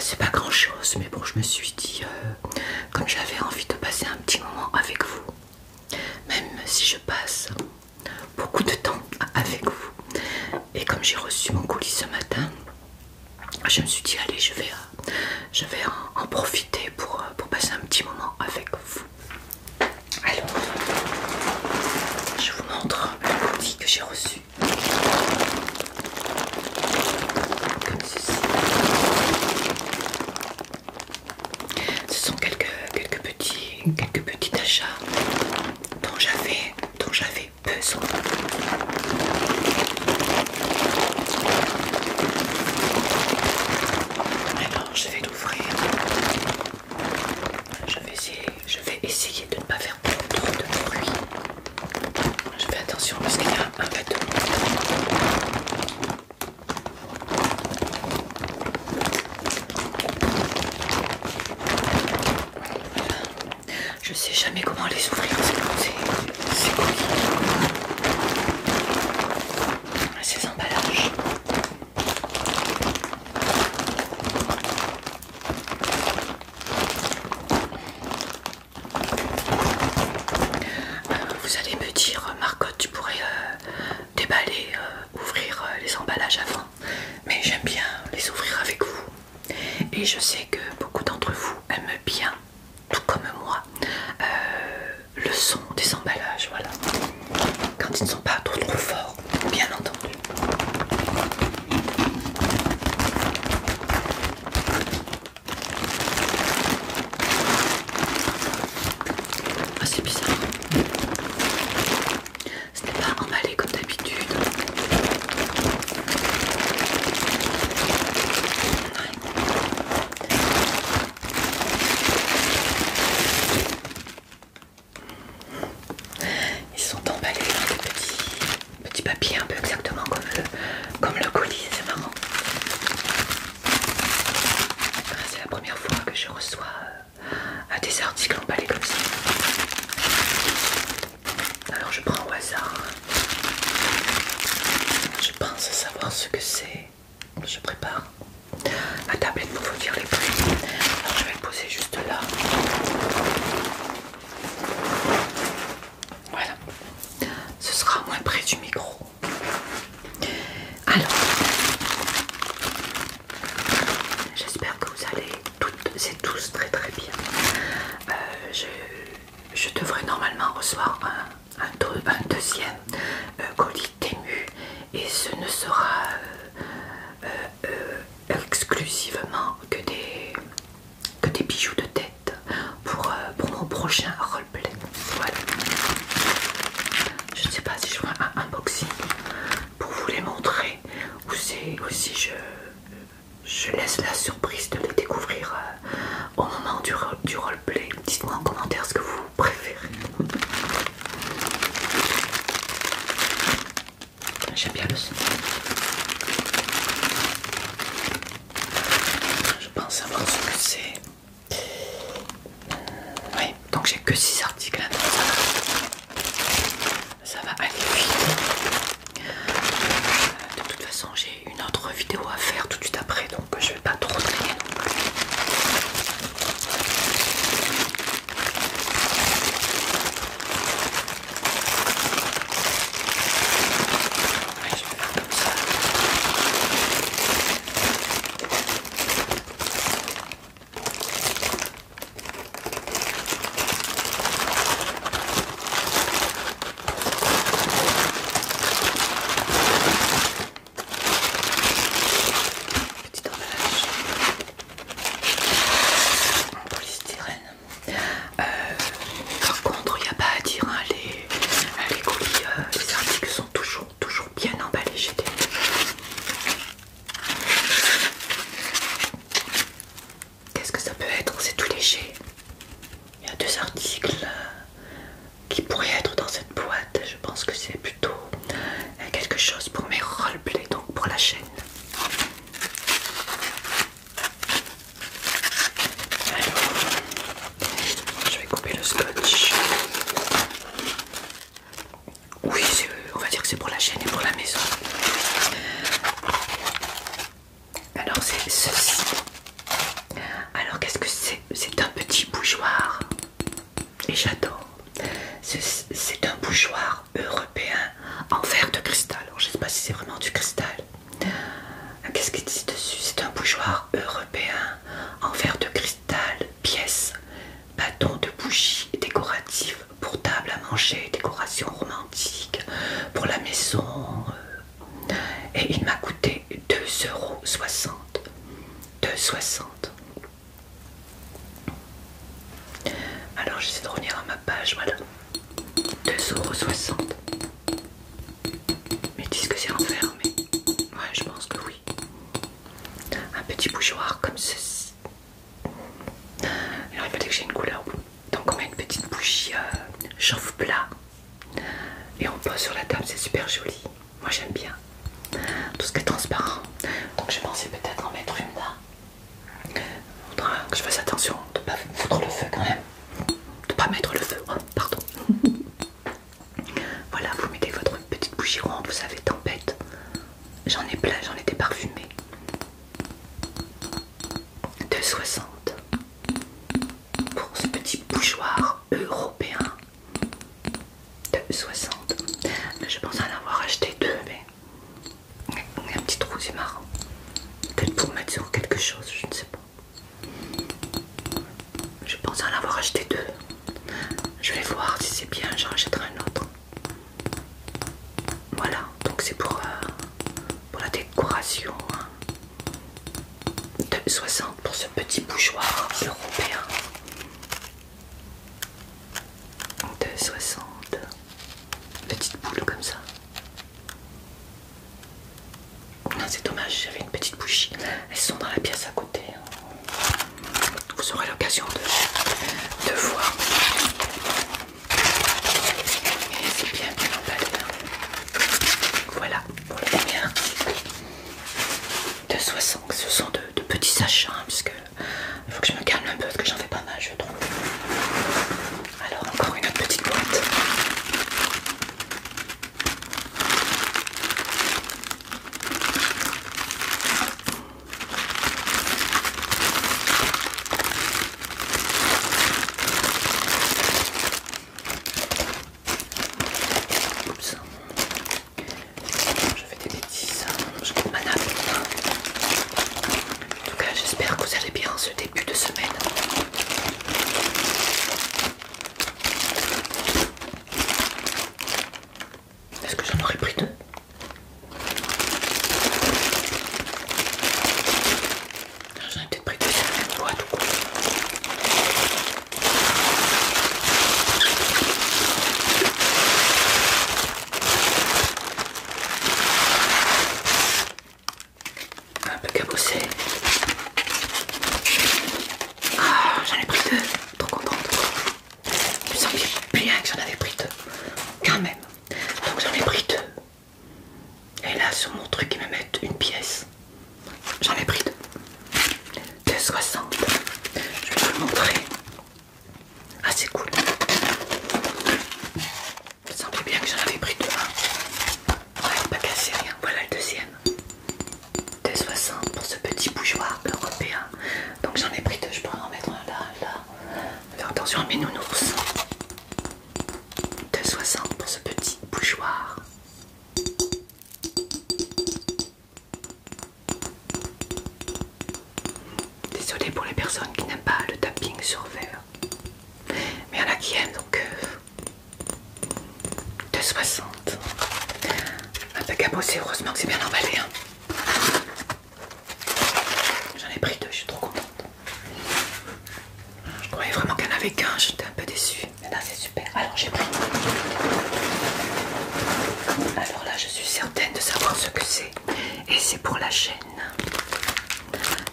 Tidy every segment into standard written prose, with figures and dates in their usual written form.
c'est pas grand chose, mais bon, je me suis dit, comme j'avais envie de passer un petit moment avec vous, même si je passe beaucoup de temps avec vous, et comme j'ai reçu mon colis ce matin, je me suis dit, allez, je vais en profiter pour passer un petit moment avec vous. Alors, je vous montre le colis que j'ai reçu. Comme ceci. Ce sont quelques petits achats dont j'avais besoin. Alors je vais l'ouvrir. Je vais essayer de ne pas faire trop de bruit. Je fais attention parce qu'il y a un peu de Je sais jamais comment les ouvrir, c'est colis. Ces emballages. Vous allez me dire, Marcotte, tu pourrais déballer, ouvrir les emballages avant. Mais j'aime bien les ouvrir avec vous. Et je sais que beaucoup d'entre vous aiment bien, tout comme moi, le son des emballages, voilà. Quand ils ne sont pas trop forts, bien entendu. Ah, c'est bizarre. Ce n'est pas emballé comme d'habitude. Ils sont emballés dans des petits papiers un peu exactement comme le colis, c'est marrant. C'est la première fois que je reçois des articles emballés comme ça. Alors je prends au hasard. Je pense savoir ce que c'est. Je prépare ma tablette pour vous dire les prix. Alors je vais le poser juste là. Voilà. Ce sera moins près du micro. Alors, j'espère que vous allez toutes et tous très très bien. Je devrais normalement recevoir un deuxième colis Temu et ce ne sera exclusivement que des bijoux de tête pour mon prochain roleplay. Voilà. Je ne sais pas si je ferai un unboxing pour vous les montrer ou si je laisse la surprise de les découvrir au moment du roleplay. Dites-moi en commentaire ce que vous préférez. J'aime bien le son. Je pense savoir ce que c'est. Oui, donc j'ai que 6 articles. Ça va aller vite. De toute façon, j'ai une autre vidéo à faire tout de suite après, donc je vais pas trop traîner non plus. Ouais, je vais faire comme ça. Petit emballage en polystyrène. Par contre, il n'y a pas à dire, hein, les colis, les articles sont toujours bien emballés chez Temu. Qu'est-ce que ça peut être? C'est tout léger. Il y a 2 articles qui pourraient être dans cette boîte. Je pense que c'est plutôt quelque chose pour mes roleplays, donc pour la chaîne. Alors, je vais couper le scotch. Oui, on va dire que c'est pour la chaîne et pour la maison. Alors c'est ceci. 2,60. Alors j'essaie de revenir à ma page, voilà. 2,60 €. Ils disent que c'est en fer, mais ouais, je pense que oui. Un petit bougeoir comme ceci. Il aurait fallu que j'ai une couleur. Donc on met une petite bougie chauffe plat et on pose sur la table, c'est super joli. Moi j'aime bien tout ce qui est transparent. Donc je pensais peut-être en mettre une là. Faudra que je fasse attention de ne pas foutre le feu quand même. De pas mettre le feu, oh, pardon. Voilà, vous mettez votre petite bougie ronde, vous savez, tempête. J'en ai plein, j'en ai des parfumés. 2,60 pour ce petit bougeoir européen. 2,60. Je pense en avoir acheté deux, mais il y a un petit trou, c'est marrant. Peut-être pour mettre sur quelque chose, je ne sais pas. Je pense en avoir acheté deux. Je vais voir si c'est bien, j'en achèterai un autre. Voilà, donc c'est pour la décoration. 2,60 pour ce petit bougeoir européen. 2,60. Petite boule comme ça. Ah, c'est dommage, j'avais une petite bougie. Elles sont dans la pièce à côté. Vous aurez l'occasion de voir. Et c'est bien emballé. Voilà pour le premier article. 2,60. Ce sont de petits achats, hein, puisque il faut que je me calme un peu parce que j'en fais pas mal, je trouve. Alors encore une autre petite boîte. Oups. Je fais des bêtises. Je coupe ma nappe. En tout cas, j'espère que vous allez bien en ce début de semaine. Est-ce que j'en aurais pris deux? J'en ai peut-être pris deux sur la même boîte ou quoi. Un peu cabossé. Ah, j'en ai pris deux. Trop contente. Je me sentais bien que j'en avais pris deux. Quand même. Donc j'en ai pris deux. Et là, sur mon truc, ils me mettent une pièce. J'en ai pris deux. 2,60. Je vais vous le montrer. Ah, c'est cool. Je sentais bien que j'en avais pris deux. Ouais, pas cassé rien. Voilà le deuxième. 2,60 pour ce petit bougeoir européen. Donc j'en ai pris deux. Je pourrais en mettre un là, là. Faire attention à mes nounours. 2,60 pour ce petit bougeoir. Désolée pour les personnes qui n'aiment pas le tapping sur verre. Mais il y en a qui aiment, donc 2,60. Un peu cabossé, heureusement que c'est bien emballé. Hein. J'en ai pris deux, je suis trop contente. Je croyais vraiment qu'il n'y en avait qu'un, j'étais un peu déçue. Mais là, c'est super. Alors, j'ai pris. Alors là, je suis certaine de savoir ce que c'est. Et c'est pour la chaîne.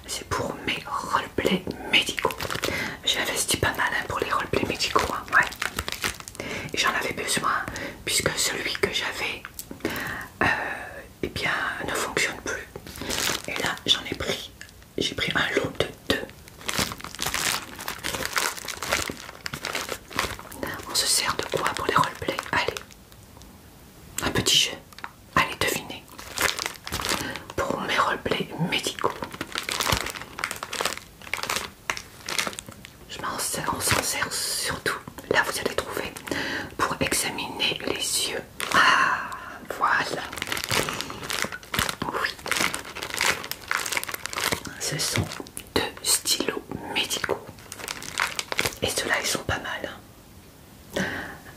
C'est pour mes roleplays médicaux. J'ai investi pas mal hein, pour les roleplays médicaux. Hein, ouais. Et j'en avais besoin puisque celui que j'avais eh bien, ne fonctionne plus. Et là, j'en ai pris. J'ai pris un lot de deux. On se sert de quoi pour les roleplays? Allez, un petit jeu. Allez, devinez. Pour mes roleplays médicaux. On s'en sert surtout, là vous allez trouver, pour examiner les yeux. Ah, voilà. Oui. Ce sont deux stylos médicaux. Et ceux-là, ils sont pas mal. Hein.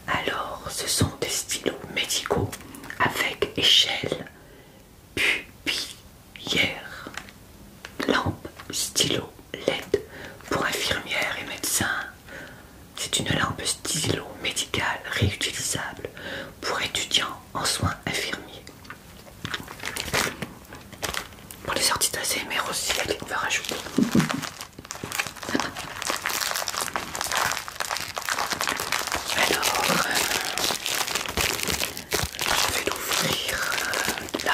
Alors, ce sont des stylos médicaux avec échelle pupillaire. Lampe stylo LED pour infirmières et médecins. C'est une lampe stylo médicale réutilisable pour étudiants en soins infirmiers. Pour les sorties d'ASMR aussi, allez, on va rajouter. Alors, je vais l'ouvrir là.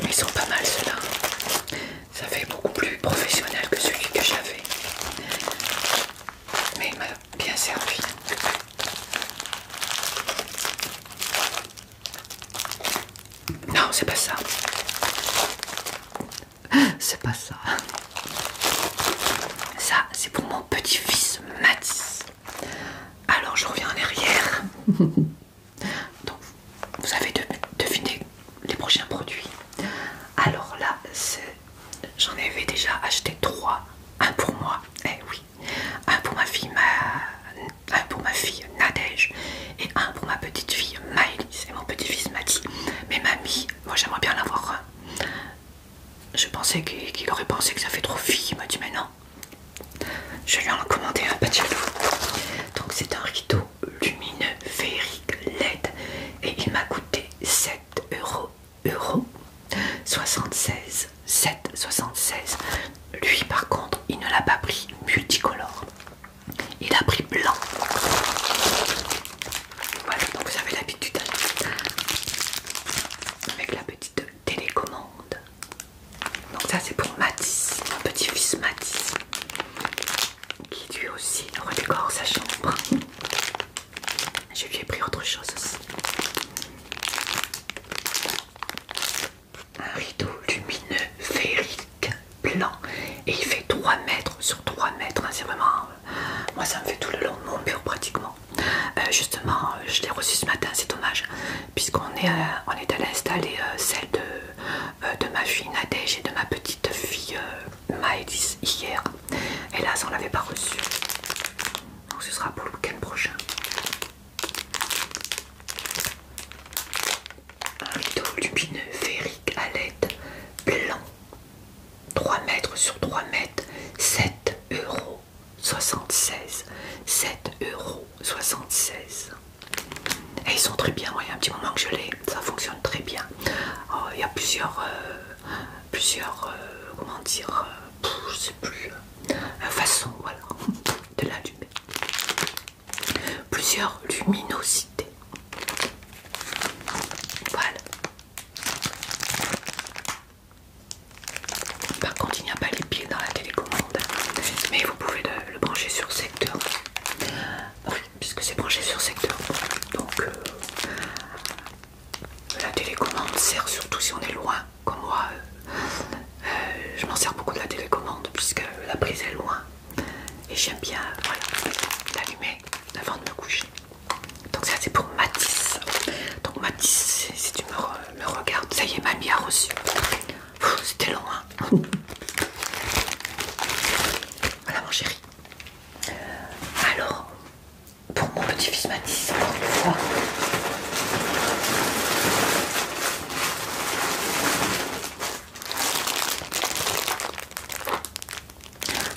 Ils sont pas mal ceux-là. Ça fait beaucoup plus professionnel que celui que j'avais. Mais il m'a bien servi. Non, c'est pas ça. C'est pas ça. Ça, c'est pour mon petit-fils Mathis. Alors, je reviens en arrière. Donc, vous avez deviné les prochains produits. Alors là, j'en avais déjà acheté 3. Un pour moi, eh oui. Un pour ma fille, Nadège. Et un pour ma petite fille Maëlys et mon petit-fils Mathis. Mais mamie, moi j'aimerais bien en avoir un. Je pensais qu'il aurait pensé que ça fait trop fille. Il m'a dit mais non. Je lui en ai commandé un, pas de jaloux. Donc c'est un rideau lumineux féerique LED. Et il m'a coûté 7,76 7,76. Lui par contre, il ne l'a pas pris multicolore. Il a pris blanc. Voilà, donc vous avez l'habitude avec la petite télécommande. Donc ça c'est pour Mathis, mon petit-fils Mathis, qui lui aussi redécore sa chambre. Je lui ai pris autre chose aussi. Un rideau lumineux féerique blanc et il fait 3 mètres sur 3 mètres. C'est vraiment... moi ça me fait tout le long de mon mur pratiquement. Justement, je l'ai reçu ce matin, c'est dommage, puisqu'on est allé installer celle de ma fille Nadège et de ma petite fille Maëlys hier. Hélas, on l'avait pas reçu. Donc ce sera pour le week-end prochain. Un rideau lumineux féerique à LED blanc. 3 mètres sur 3 mètres. 7,76 7,76 €. Et ils sont très bien, moi il y a un petit moment que je l'ai, ça fonctionne très bien. Oh, il y a plusieurs comment dire, je sais plus, façons, voilà, de l'allumer. Plusieurs luminosités. Voilà. Par contre, il n'y a pas les pieds dans la télécommande, mais vous pouvez le brancher sur secteur. Oui, puisque c'est branché sur secteur. Donc, la télécommande sert surtout si on est loin, comme moi. Je m'en sers beaucoup de la télécommande, puisque la prise est loin. Et j'aime bien, voilà, l'allumer avant de me coucher. Donc ça, c'est pour Mathis. Donc Mathis, si tu me regardes, ça y est, mamie a reçu. C'était long, hein. Voilà mon chéri. Alors, pour mon petit-fils Mathis, encore une fois.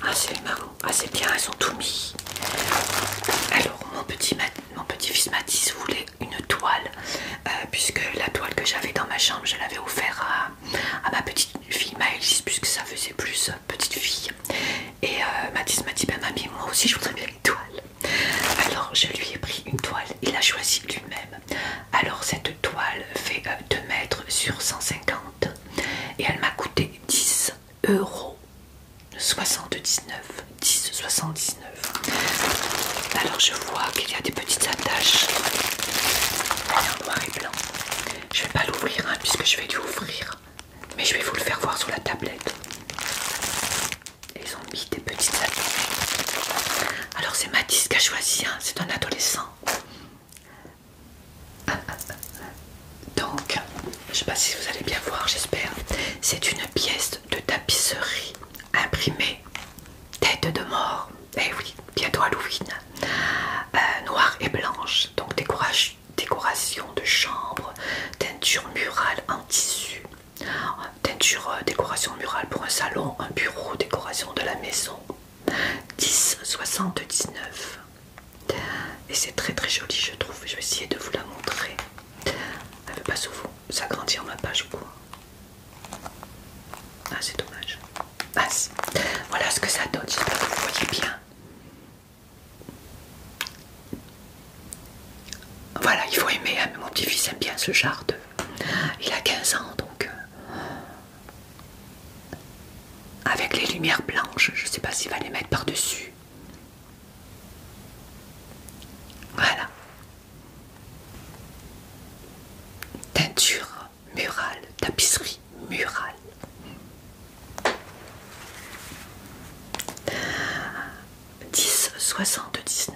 Ah c'est marrant, ah c'est bien, ils sont tout mis. Alors mon petit-fils Mathis voulait une toile, puisque la toile que j'avais dans ma chambre, je l'avais offert à ma petite fille Maëlys, puisque ça faisait plus petite fille. Et Mathis m'a dit, ben mamie, moi aussi je voudrais bien une toile. Alors je lui ai pris une toile, il a choisi lui-même. Alors cette toile fait 2 mètres sur 150 et elle m'a coûté 10,79 €. Alors je vois qu'il y a des petites attaches en noir et blanc. Je vais pas l'ouvrir, hein, puisque je vais lui ouvrir, mais je vais vous le faire voir sur la tablette. Ils ont mis des petites attaches. Alors c'est Mathis qui a choisi, hein, c'est un adolescent. Donc, je sais pas si vous allez bien voir, j'espère. C'est une pièce de tapisserie imprimée, tête de mort. Eh oui, bientôt Halloween. Noire et blanche, donc décoration de chambre, teinture murale en tissu, teinture décoration murale pour un salon, un bureau, décoration de la maison. 10,79. Et c'est très très joli, je trouve. Je vais essayer de vous la montrer. Elle veut pas s'agrandir ma page ou quoi. Ah, c'est dommage. Ah, voilà ce que ça donne, j'espère que vous voyez bien. Voilà, il faut aimer, hein. Mon petit-fils aime bien ce genre de... Il a 15 ans, donc... avec les lumières blanches, je ne sais pas s'il va les mettre par-dessus. Voilà. Teinture murale, tapisserie murale. 10,79.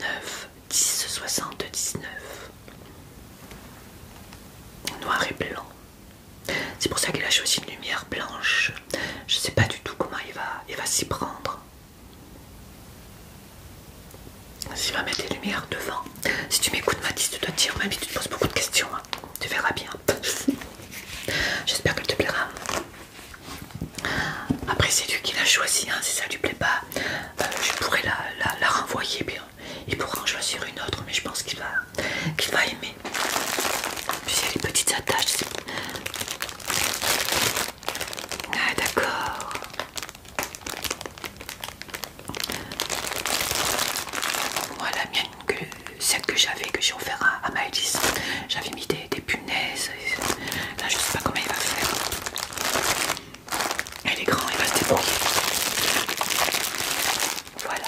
10,79. Noir et blanc. C'est pour ça qu'il a choisi une lumière blanche. Je sais pas du tout comment il va s'y prendre. S'il va mettre les lumières devant. Si tu m'écoutes, Mathis, tu dois te dire, même si tu te poses beaucoup de questions, hein, tu verras bien. J'espère qu'elle te plaira. Après, c'est lui qui l'a choisi, hein, si ça lui plaît pas, je pourrais la renvoyer bien. Il pourra en choisir une autre, mais je pense qu'il va aimer. Puis il y a les petites attaches. Ah, d'accord. Voilà, celle que j'ai offert à Maëlys. J'avais mis des punaises. Là, je sais pas comment il va faire. Elle est grand, il va se débrouiller. Voilà.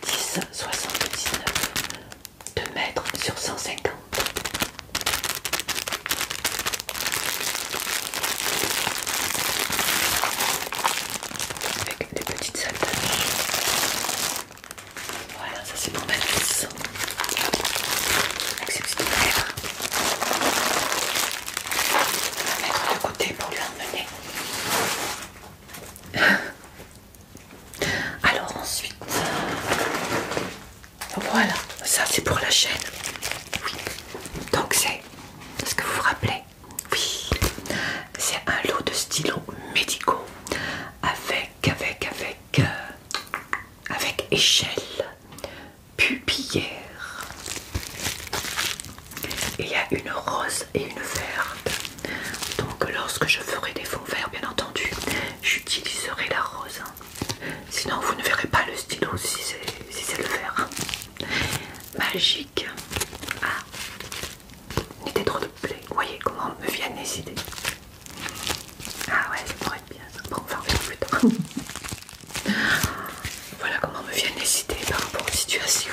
10,79. 2 mètres sur 150. Avec des petites attaches. Voilà, ça c'est pour ma fils. Avec ses petites lèvres. On va mettre de côté pour lui emmener. Alors ensuite, voilà, ça c'est pour la chaîne. Oui. Donc c'est, est-ce que vous vous rappelez? Oui, c'est un lot de stylos médicaux avec échelle pupillaire. Il y a une rose et une verte. Donc lorsque je ferai des fonds verts, bien entendu, j'utiliserai la rose. Sinon vous ne verrez pas le stylo si c'est le vert. Magique. Ah, n'était trop de plaie. Vous voyez comment me viennent les idées. Ah ouais, ça pourrait être bien ça. Bon, enfin, on verra plus tard. Voilà comment me viennent les idées par rapport aux situations.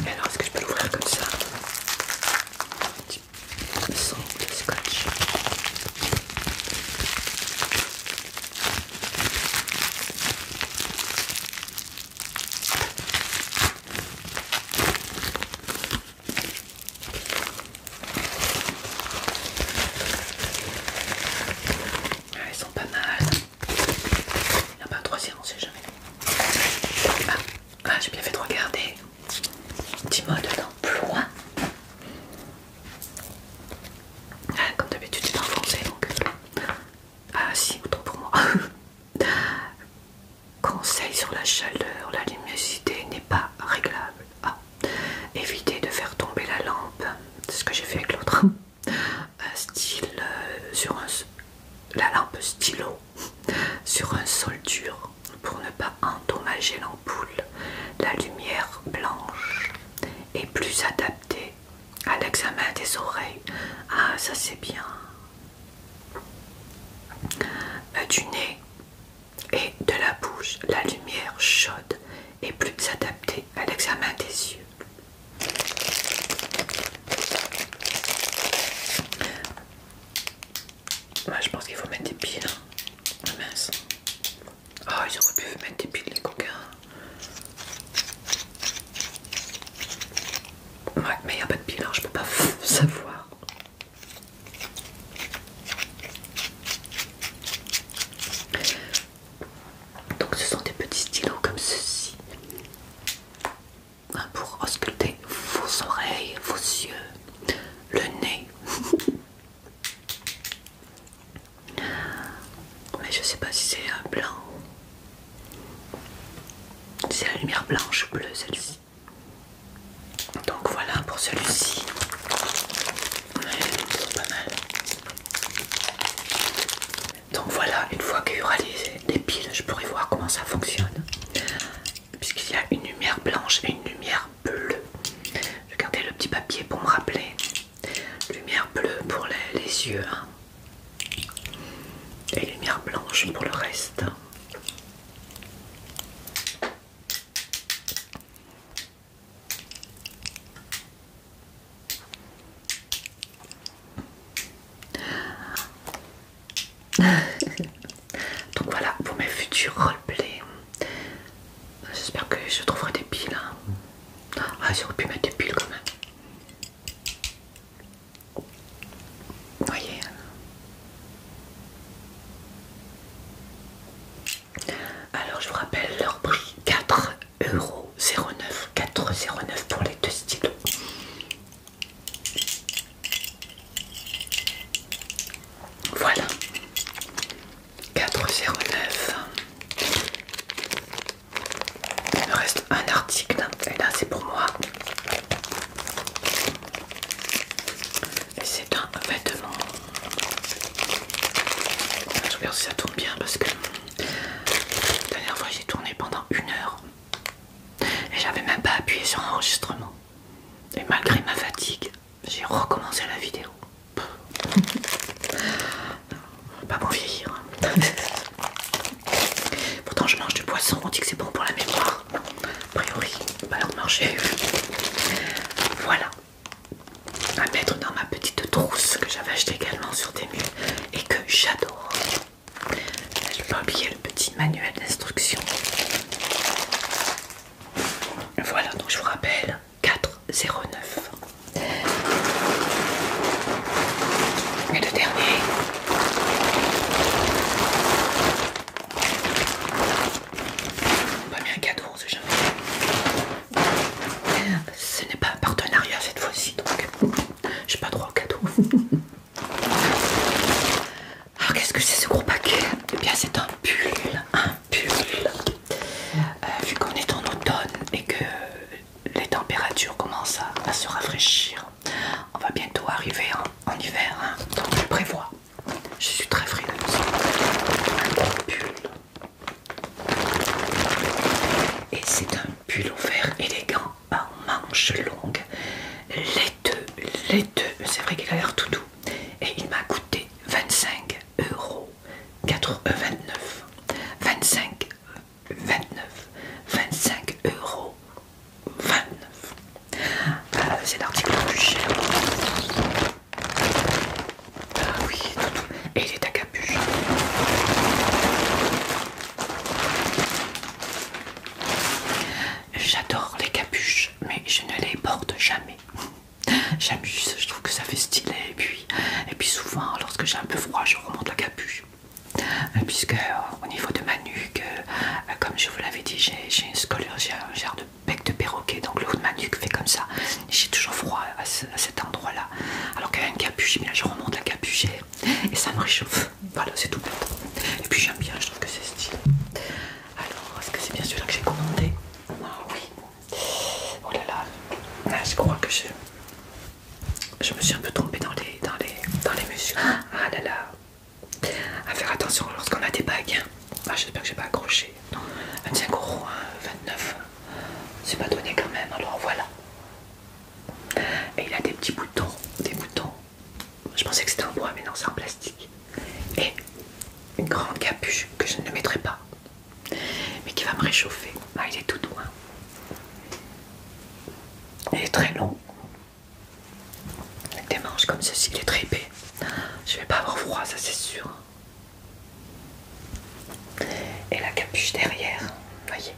Et alors, est-ce que je peux l'ouvrir comme ça? Un petit son de scotch. Ils sont pas mal. Il n'y a pas un troisième, on sait jamais. Ah, j'ai bien fait de regarder. Petit mode d'emploi. Ah, comme d'habitude, c'est en français donc. Ah, si, autant pour moi. Conseil sur la chaleur, la luminosité n'est pas réglable. Ah, évitez de faire tomber la lampe. C'est ce que j'ai fait avec l'autre. Style sur la lampe stylo sur un sol dur pour ne pas endommager l'ampoule. La lumière blanche est plus adaptée à l'examen des oreilles. Ah, ça c'est bien. Du nez et de la bouche, la lumière chaude est plus adaptée à l'examen des yeux. Moi, je pense qu'il faut mettre des piles. Ah, mince. Oh, ils auraient pu mettre des piles, les coquins. Ouais, mais il n'y a pas de piles, alors je peux pas savoir. celui-ci. Ouais, c'est pas mal. Donc voilà, une fois qu'il y aura les piles, je pourrai voir comment ça fonctionne. Puisqu'il y a une lumière blanche et une lumière bleue. Je vais garder le petit papier pour me rappeler. Lumière bleue pour les yeux. Hein. Et lumière blanche pour le reste. Donc voilà pour mes futurs roleplays. J'espère que je trouverai des piles. Hein. Ah, j'aurais pu mettre des piles quand même. Vous voyez. Alors je vous rappelle leur prix 4,09 €. 4,09 € pour les deux stylos. Voilà. 4,09 €. Il me reste un article et là c'est pour moi. Et c'est un vêtement. Je regarde si ça tourne bien parce que la dernière fois j'ai tourné pendant 1 heure et j'avais même pas appuyé sur enregistrement. Et malgré ma fatigue, j'ai recommencé la vidéo. Pas bon vieillir. Pourtant je mange du poisson, on dit que c'est bon pour la mémoire. A priori, pas leur marcher. Voilà. À mettre dans ma petite trousse que j'avais acheté également sur Temu et que j'adore. Je vais pas oublier le petit manuel d'instruction. Voilà, donc je vous rappelle 4,09 €. Et le dernier. Pas mis un cadeau, on sait jamais. Ce n'est pas un partenariat cette fois-ci, donc j'ai pas droit au cadeau. Alors qu'est-ce que c'est ce gros paquet? Eh bien c'est un pull. Un pull. Vu qu'on est en automne et que les températures commencent à se rafraîchir, on va bientôt arriver en hiver, hein, donc je prévois. Je suis très frileuse. Un gros pull. Et c'est un pull vert élégant à manches longues, laiteux, c'est vrai qu'il a l'air tout doux. Et il m'a coûté 25,29 €. 25,29 €. C'est l'article le plus cher. Ah oui, tout. Et il est à capuche. J'adore les capuches, mais je ne les porte jamais. J'abuse, je trouve que ça fait stylé. Et puis souvent, lorsque j'ai un peu froid, je remonte la capuche. Puisque au niveau de ma nuque, comme je vous l'avais dit, j'ai une scoliose, j'ai un genre de bec de perroquet, donc le haut de ma nuque fait comme ça. J'ai toujours froid à cet endroit-là. Alors qu'avec une capuche, eh bien, je remonte la capuche et ça me réchauffe. Voilà, c'est tout bête. Et puis j'aime bien, je trouve que c'est stylé. Alors, est-ce que c'est bien celui-là que j'ai commandé? Ah oui. Oh là là. Ah, je crois que je me suis un peu trompée dans les mesures. Ah là là. À faire attention lorsqu'on a des bagues. Ah, j'espère que j'ai pas accroché. Non, 25 €, hein, 29. C'est pas donné quand même, alors voilà. Et il a des petits boutons, des boutons. Je pensais que c'était en bois, mais non, c'est en plastique. Et une grande capuche que je ne mettrai pas, mais qui va me réchauffer. Ah, il est tout doux. Hein. Il est très long. Avec des manches comme ceci, il est très épais. Je vais pas avoir froid, ça c'est sûr. Et la capuche derrière, vous voyez.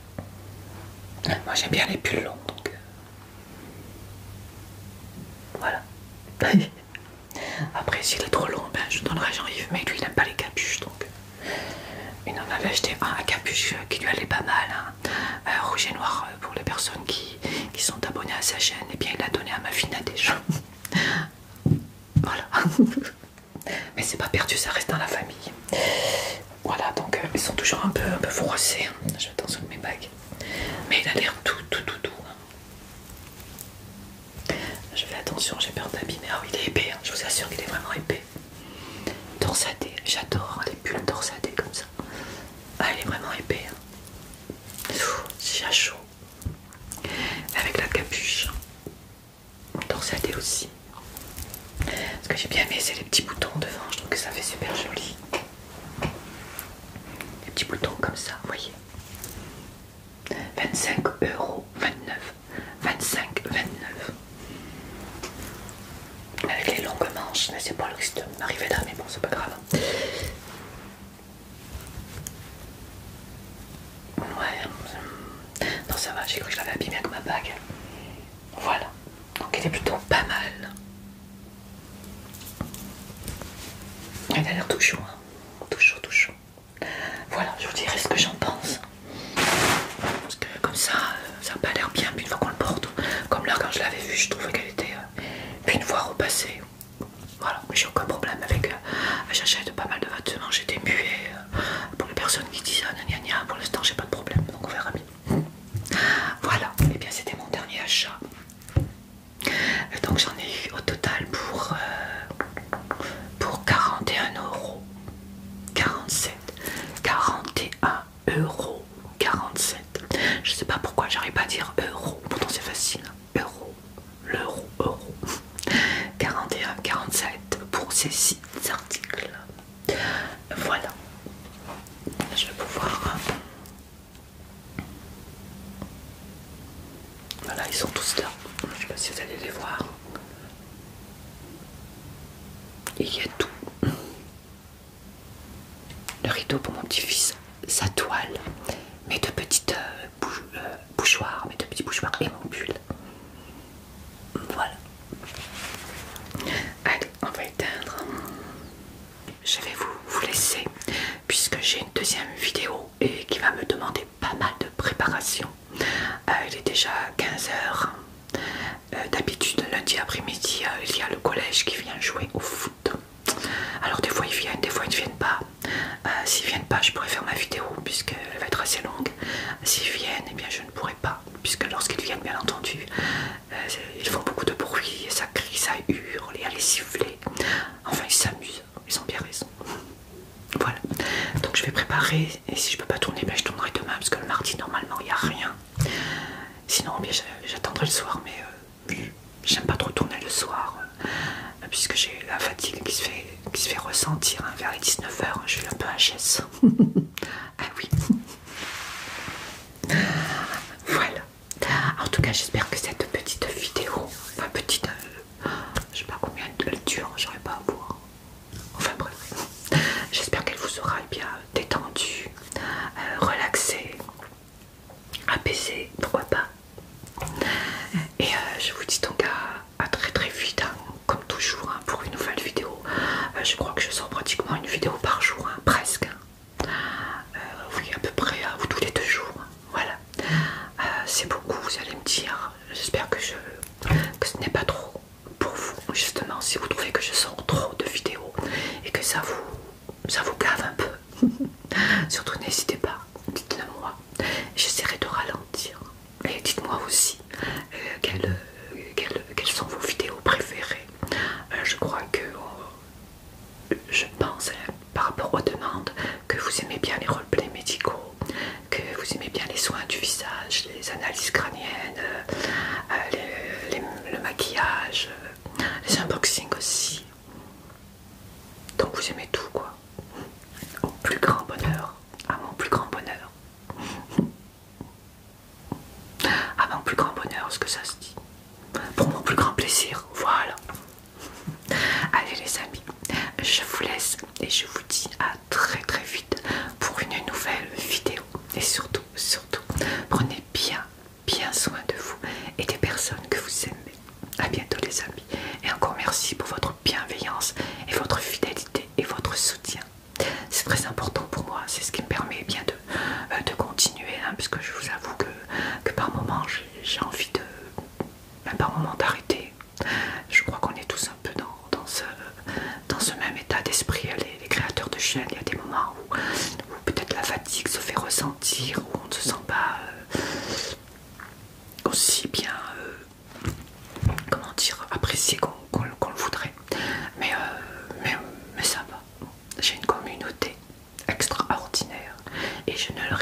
Moi j'aime bien les pulls longs, donc voilà. Après s'il est trop long, ben, je donnerai à Jean-Yves, mais lui il n'aime pas les capuches, donc il en avait acheté un à capuche qui lui allait pas mal, hein. Rouge et noir pour les personnes qui sont abonnées à sa chaîne, et bien il l'a donné à ma fille déjà. Voilà. Mais c'est pas perdu, ça reste dans la famille. Voilà, donc ils sont toujours un peu froissés. Je fais attention de mes bagues. Mais il a l'air tout doux. Je fais attention, j'ai peur d'abîmer. Ah oui, il est épais, hein. Je vous assure qu'il est vraiment épais. Torsadé, j'adore les pulls torsadés comme ça. Ah, il est vraiment épais. Hein. C'est chaud. Avec la capuche. Torsadé aussi. Ce que j'ai bien aimé, c'est les petits boutons devant. Je trouve que ça fait super joli. Les petits boutons comme ça, vous voyez. 25,29 €. 25,29 €. Avec les longues manches, mais c'est pas le risque de m'arriver là, mais bon, c'est pas grave. Ouais, non, ça va, j'ai cru que je l'avais abîmé avec ma bague. Voilà, donc il est plutôt pas mal. Il a l'air tout chaud, hein. Tout chaud, tout chaud. Voilà, je vous dirai ce que j'en pense. Parce que comme ça n'a pas l'air bien. Puis une fois qu'on le porte, comme là quand je l'avais vu, je trouvais qu'elle était. Puis une fois repassée, voilà, mais j'ai aucun problème avec. J'achète pas mal de vêtements, j'ai des muets. Pour les personnes qui disent gna gna, pour l'instant j'ai pas de problème, donc on verra bien. Voilà, et bien c'était mon dernier achat. Et donc j'en ai eu au total pour 41 €. 47, 41,47 €. Je sais pas pourquoi j'arrive pas à dire euro, pourtant c'est facile. Euro, l'euro, euro. 41, 47 pour ces 6 articles. Voilà. Je vais pouvoir. Voilà, ils sont tous là. Je sais pas si vous allez les voir. Il y a tout. Le rideau pour mon petit-fils, sa toile, mes deux petites bouchoirs, mes deux petits bouchoirs et mon pull. Voilà. Allez, on va éteindre. Je vais vous laisser puisque j'ai une deuxième vidéo et qui va me demander pas mal de préparation. Il est déjà 15 h. D'habitude, lundi après-midi, il y a le collège qui vient jouer au foot. Alors des fois ils viennent, des fois ils ne viennent pas. S'ils viennent pas, je pourrais faire ma vidéo puisqu'elle va être assez longue. S'ils viennent, eh bien je ne pourrai pas, puisque lorsqu'ils viennent, bien entendu, ils font beaucoup de bruit, et ça crie, ça hurle, il y a les sifflets. Enfin ils s'amusent, ils ont bien raison. Voilà, donc je vais préparer, et si je peux pas tourner, ben je tournerai demain, parce que le mardi normalement il n'y a rien. Sinon bien j'attendrai le soir, mais j'aime pas trop tourner le soir, puisque j'ai la fatigue qui se fait ressentir, hein, vers les 19 h, je suis un peu HS. Ah oui. Voilà. En tout cas, j'espère que cette petite vidéo, enfin petite, je sais pas combien elle dure, j'aurais pas à voir. Enfin bref, j'espère qu'elle vous aura bien détendu, relaxé, apaisé, pourquoi pas. Et je vous dis donc à très très vite, hein, comme toujours, hein, pour une nouvelle vidéo. Je crois que je sors pratiquement une vidéo par jour, hein, presque. Oui, à peu près tous les 2 jours. Voilà. C'est beaucoup, vous allez me dire. J'espère que ce n'est pas trop pour vous, justement, si vous trouvez que je sors trop de vidéos et que ça vous gave un peu. Surtout n'hésitez pas, dites-le moi. J'essaierai de ralentir. Et dites-moi aussi quelles sont vos vidéos préférées. Je crois que je pense, par rapport aux demandes, que vous aimez bien les roleplays médicaux, que vous aimez bien les soins du visage, les analyses crâniennes, le maquillage, les unboxings aussi. Donc vous aimez tout, quoi. Au plus grand bonheur, à mon plus grand bonheur. À mon plus grand bonheur, est-ce que ça se dit? Pour mon plus grand plaisir, voilà. Allez les amis, je vous laisse et je vous dis à très très vite pour une nouvelle vidéo. Et surtout, prenez bien soin de vous et des personnes que vous aimez. À bientôt les amis. Et encore merci pour votre bienveillance et votre fidélité et votre soutien. C'est très important pour moi, c'est ce qui me permet bien de continuer, hein, puisque je vous avoue que par moments j'ai envie même par moment d'arrêter. Je crois qu'on est tous un peu dans ce même état d'esprit, les créateurs de chaînes. Il y a des moments où peut-être la fatigue se fait ressentir, où on ne se sent pas aussi bien, comment dire, apprécié j'ai une communauté extraordinaire et je ne